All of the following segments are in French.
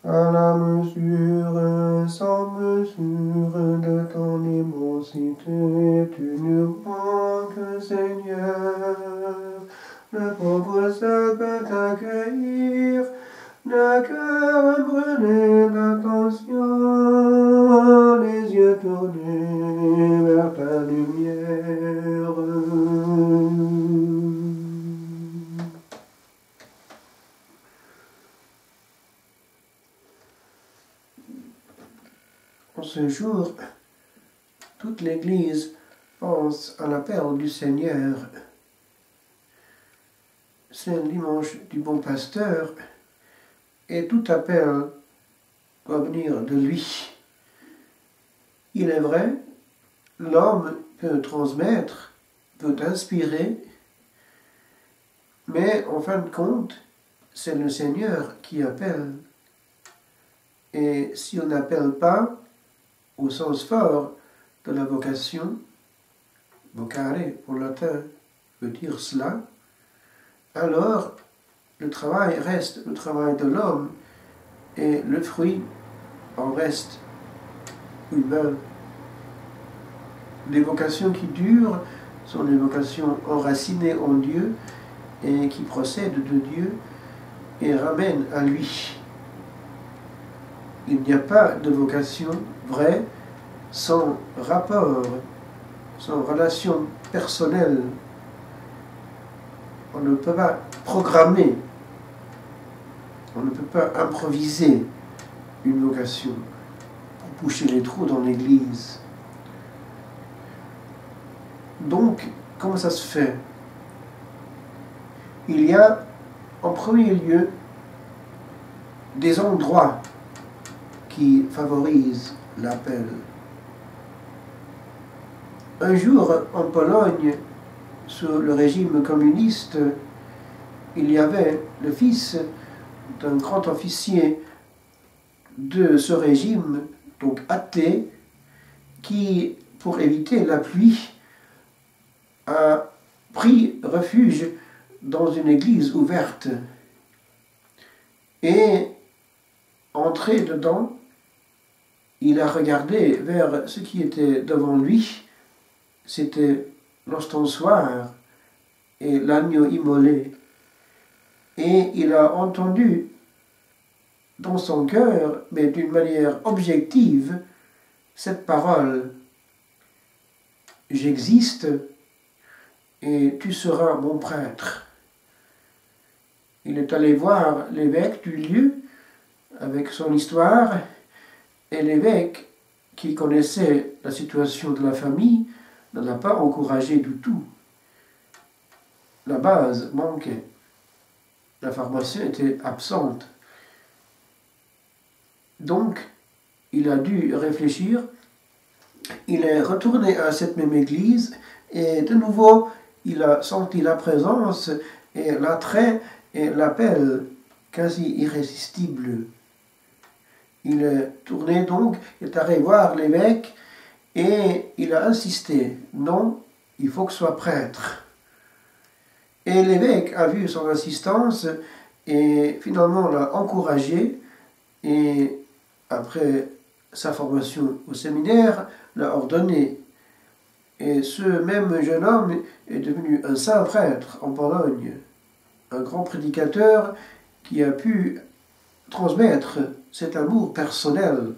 à la mesure sans mesure de ton immensité, tu nous manques, Seigneur. Le pauvre seul peut t'accueillir, le cœur brûlé d'attention, les yeux tournés vers ta lumière. En ce jour, toute l'Église pense à l'appel du Seigneur. C'est un dimanche du bon pasteur et tout appel doit venir de lui. Il est vrai, l'homme peut transmettre, peut inspirer, mais en fin de compte, c'est le Seigneur qui appelle. Et si on n'appelle pas, au sens fort de la vocation, vocare pour latin veut dire cela, alors le travail reste le travail de l'homme et le fruit en reste humain. Les vocations qui durent sont les vocations enracinées en Dieu et qui procèdent de Dieu et ramènent à lui. Il n'y a pas de vocation vraie sans rapport, sans relation personnelle. On ne peut pas programmer, on ne peut pas improviser une vocation pour boucher les trous dans l'Église. Donc, comment ça se fait? Il y a en premier lieu des endroits qui favorisent l'appel. Un jour, en Pologne, sous le régime communiste, il y avait le fils d'un grand officier de ce régime, donc athée, qui, pour éviter la pluie, a pris refuge dans une église ouverte. Et, entré dedans, il a regardé vers ce qui était devant lui. C'était l'ostensoir et l'agneau immolé. Et il a entendu dans son cœur, mais d'une manière objective, cette parole: j'existe et tu seras mon prêtre. Il est allé voir l'évêque du lieu avec son histoire, et l'évêque, qui connaissait la situation de la famille, ne l'a pas encouragé du tout. La base manquait. La formation était absente. Donc, il a dû réfléchir. Il est retourné à cette même église et de nouveau, il a senti la présence et l'attrait et l'appel quasi irrésistible. Il est tourné donc, il est allé voir l'évêque et il a insisté: non, il faut que je sois prêtre. Et l'évêque a vu son insistance et finalement l'a encouragé, et après sa formation au séminaire, l'a ordonné. Et ce même jeune homme est devenu un saint prêtre en Pologne, un grand prédicateur qui a pu transmettre cet amour personnel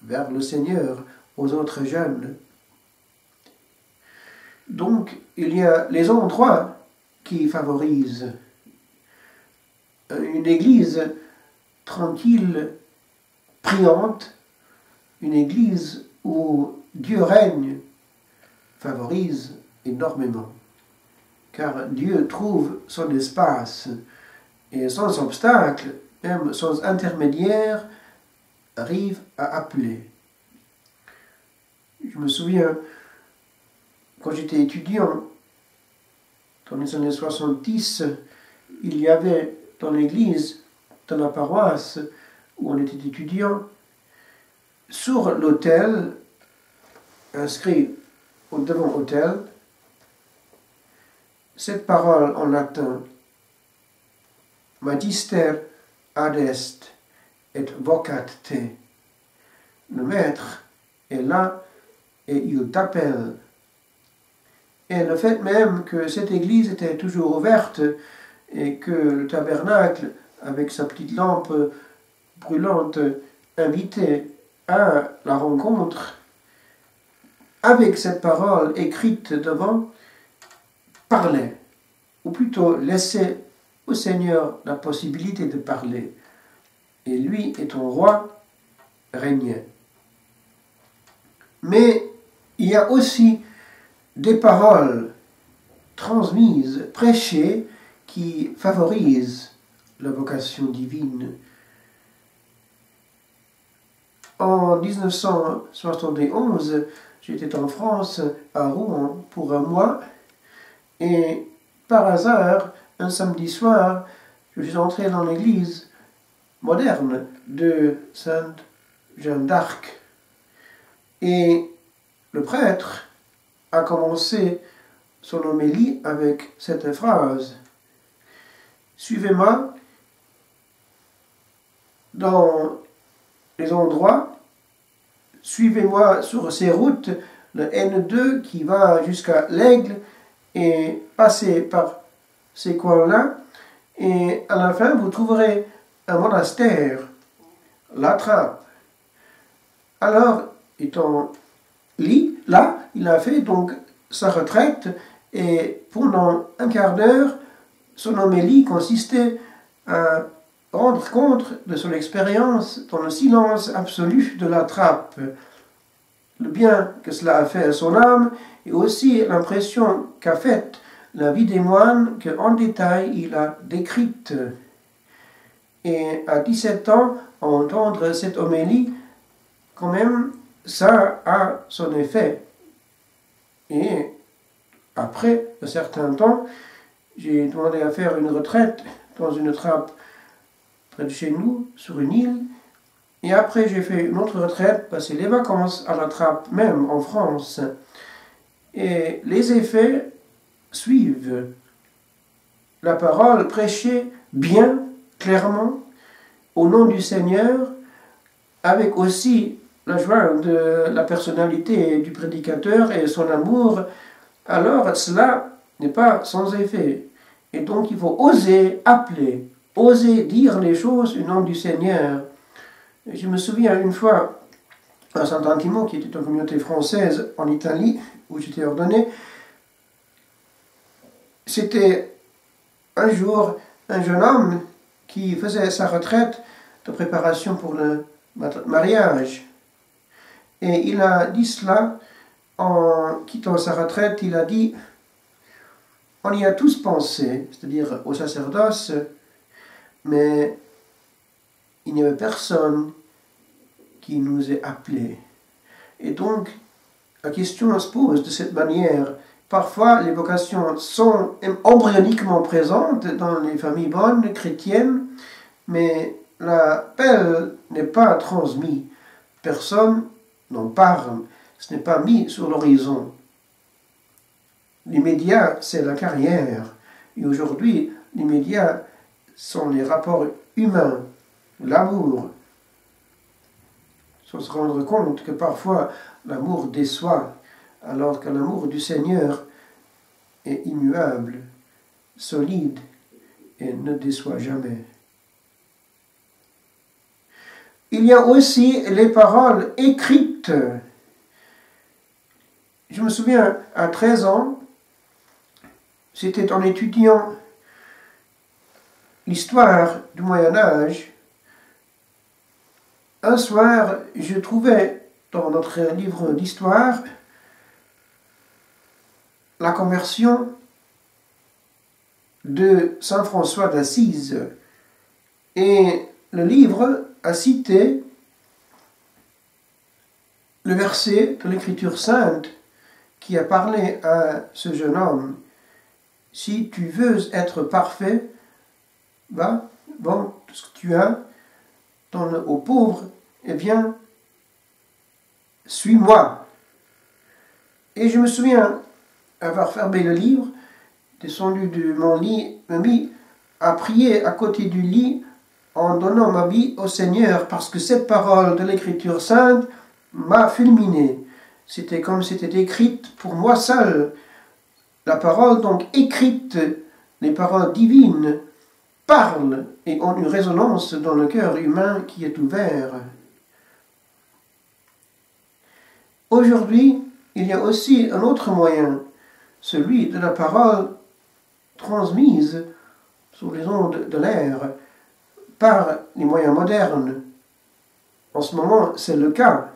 vers le Seigneur aux autres jeunes. Donc, il y a les endroits qui favorisent une église tranquille, priante, une église où Dieu règne, favorise énormément. Car Dieu trouve son espace et sans obstacle, même sans intermédiaire, arrive à appeler. Je me souviens, quand j'étais étudiant, dans les années 70, il y avait dans l'église, dans la paroisse où on était étudiant, sur l'autel, inscrit au devant-autel, cette parole en latin: Magister ad est, et vocat te. Le Maître est là et il t'appelle. Et le fait même que cette église était toujours ouverte et que le tabernacle, avec sa petite lampe brûlante, invitait à la rencontre, avec cette parole écrite devant, parlait, ou plutôt laissait au Seigneur la possibilité de parler. Et lui, étant roi, régnait. Mais il y a aussi des paroles transmises, prêchées, qui favorisent la vocation divine. En 1971, j'étais en France, à Rouen, pour un mois, et par hasard, un samedi soir, je suis entré dans l'église moderne de Sainte Jeanne d'Arc. Et le prêtre a commencé son homélie avec cette phrase: suivez-moi dans les endroits, suivez-moi sur ces routes, le N2 qui va jusqu'à l'Aigle, et passez par ces coins-là, et à la fin vous trouverez un monastère, la Trappe. Alors, étant là, il a fait donc sa retraite, et pendant un quart d'heure, son homélie consistait à rendre compte de son expérience dans le silence absolu de la Trappe, le bien que cela a fait à son âme, et aussi l'impression qu'a faite la vie des moines qu'en détail il a décrite. Et à 17 ans, entendre cette homélie, quand même, ça a son effet. Et après un certain temps, j'ai demandé à faire une retraite dans une trappe près de chez nous, sur une île. Et après, j'ai fait une autre retraite, passer les vacances à la Trappe, même en France. Et les effets suivent. La parole prêchée bien, clairement, au nom du Seigneur, avec aussi la joie de la personnalité du prédicateur et son amour, alors cela n'est pas sans effet. Et donc il faut oser appeler, oser dire les choses au nom du Seigneur. Et je me souviens une fois, à Sant'Antimo, qui était une communauté française en Italie, où j'étais ordonné, c'était un jour un jeune homme qui faisait sa retraite de préparation pour le mariage. Et il a dit cela en quittant sa retraite. Il a dit: on y a tous pensé, c'est-à-dire au sacerdoce, mais il n'y avait personne qui nous ait appelés. Et donc, la question se pose de cette manière. Parfois, les vocations sont embryoniquement présentes dans les familles bonnes, chrétiennes, mais l'appel n'est pas transmis. Personne n'en parle. Ce n'est pas mis sur l'horizon. L'immédiat, c'est la carrière. Et aujourd'hui, l'immédiat sont les rapports humains, l'amour. Il faut se rendre compte que parfois, l'amour déçoit, alors que l'amour du Seigneur est immuable, solide et ne déçoit jamais. Il y a aussi les paroles écrites. Je me souviens, à 13 ans, c'était en étudiant l'histoire du Moyen-Âge. Un soir, je trouvais dans notre livre d'histoire la conversion de Saint François d'Assise. Et le livre a cité le verset de l'Écriture sainte qui a parlé à ce jeune homme: si tu veux être parfait, va, vends tout ce que tu as, donne aux pauvres, eh bien, suis-moi. Et je me souviens avoir fermé le livre, descendu de mon lit, me mis à prier à côté du lit en donnant ma vie au Seigneur, parce que cette parole de l'Écriture sainte m'a fulminé. C'était comme c'était écrite pour moi seul. La parole donc écrite, les paroles divines, parlent et ont une résonance dans le cœur humain qui est ouvert. Aujourd'hui, il y a aussi un autre moyen, celui de la parole transmise sur les ondes de l'air par les moyens modernes. En ce moment, c'est le cas.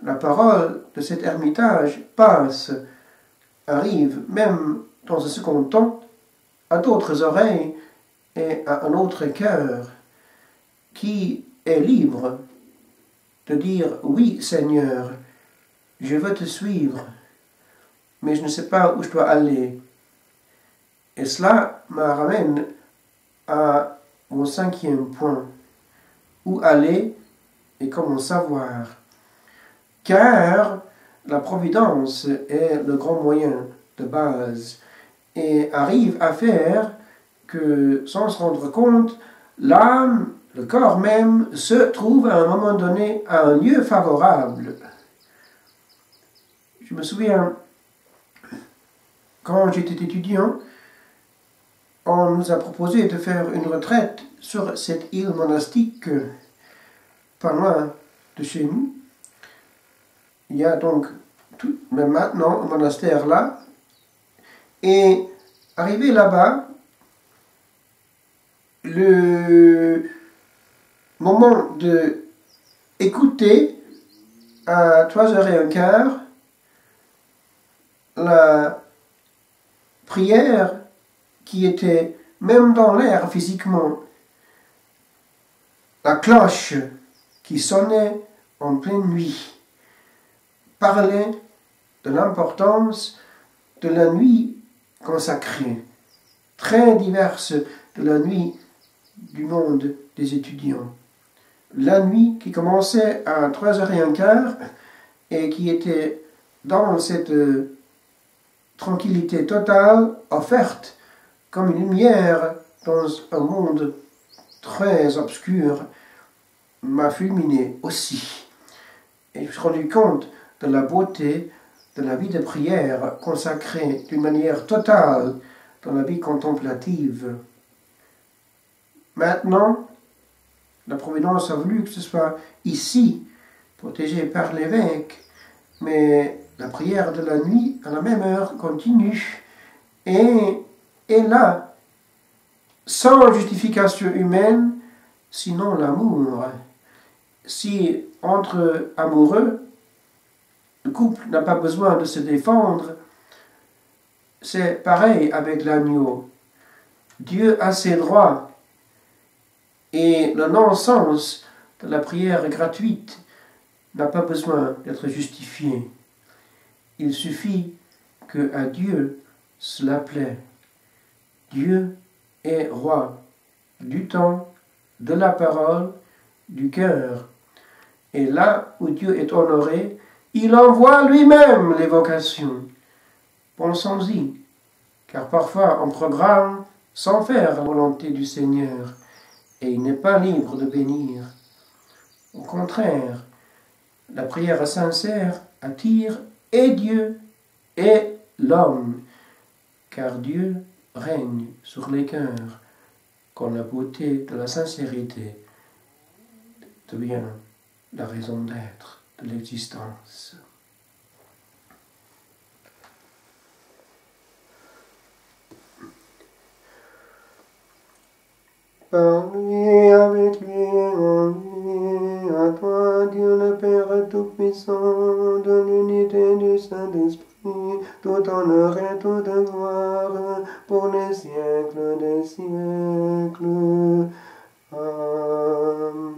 La parole de cet ermitage passe, arrive, même dans un second temps, à d'autres oreilles et à un autre cœur qui est libre de dire « Oui, Seigneur, je veux te suivre, mais je ne sais pas où je dois aller. » Et cela me ramène à mon 5e point. Où aller et comment savoir. Car la providence est le grand moyen de base et arrive à faire que, sans se rendre compte, l'âme, le corps même, se trouve à un moment donné à un lieu favorable. Je me souviens, quand j'étais étudiant, on nous a proposé de faire une retraite sur cette île monastique, pas loin de chez nous. Il y a donc même maintenant un monastère là. Et arrivé là-bas, le moment de écouter à 3h15 la prière qui était même dans l'air physiquement, la cloche qui sonnait en pleine nuit, parlait de l'importance de la nuit consacrée, très diverse de la nuit du monde des étudiants. La nuit qui commençait à 3h15 et qui était dans cette tranquillité totale offerte comme une lumière dans un monde très obscur, m'a fulminé aussi. Et je me suis rendu compte de la beauté de la vie de prière consacrée d'une manière totale dans la vie contemplative. Maintenant, la Providence a voulu que ce soit ici, protégé par l'évêque, mais la prière de la nuit à la même heure continue et est là, sans justification humaine, sinon l'amour. Si entre amoureux, le couple n'a pas besoin de se défendre, c'est pareil avec l'agneau. Dieu a ses droits et le non-sens de la prière gratuite n'a pas besoin d'être justifié. Il suffit que à Dieu cela plaît. Dieu est roi du temps, de la parole, du cœur. Et là où Dieu est honoré, il envoie lui-même les vocations. Pensons-y, car parfois on programme sans faire la volonté du Seigneur, et il n'est pas libre de bénir. Au contraire, la prière sincère attire et Dieu et l'homme, car Dieu règne sur les cœurs quand la beauté de la sincérité devient la raison d'être de l'existence. Par lui, avec lui, en lui, à toi, Dieu le Père Tout-Puissant, de l'unité du Saint-Esprit, tout honneur et toute gloire, pour les siècles des siècles. Amen.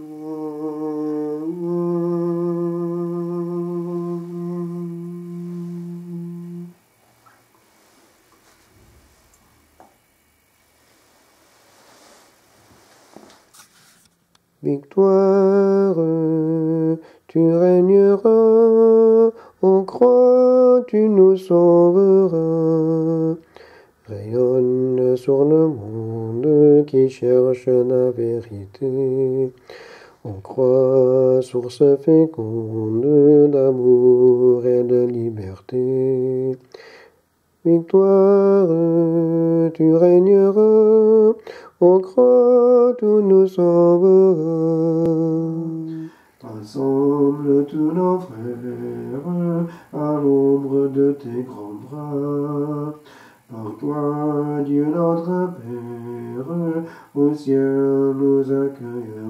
Victoire, tu régneras, ô croix, tu nous sauveras. Rayonne sur le monde monde qui cherche la vérité. On croit, source féconde d'amour et de liberté. Victoire, tu régneras, on croit, tout nous sauvera. Rassemble tous nos frères à l'ombre de tes grands bras. Par toi, Dieu notre Père, au ciel nous accueille.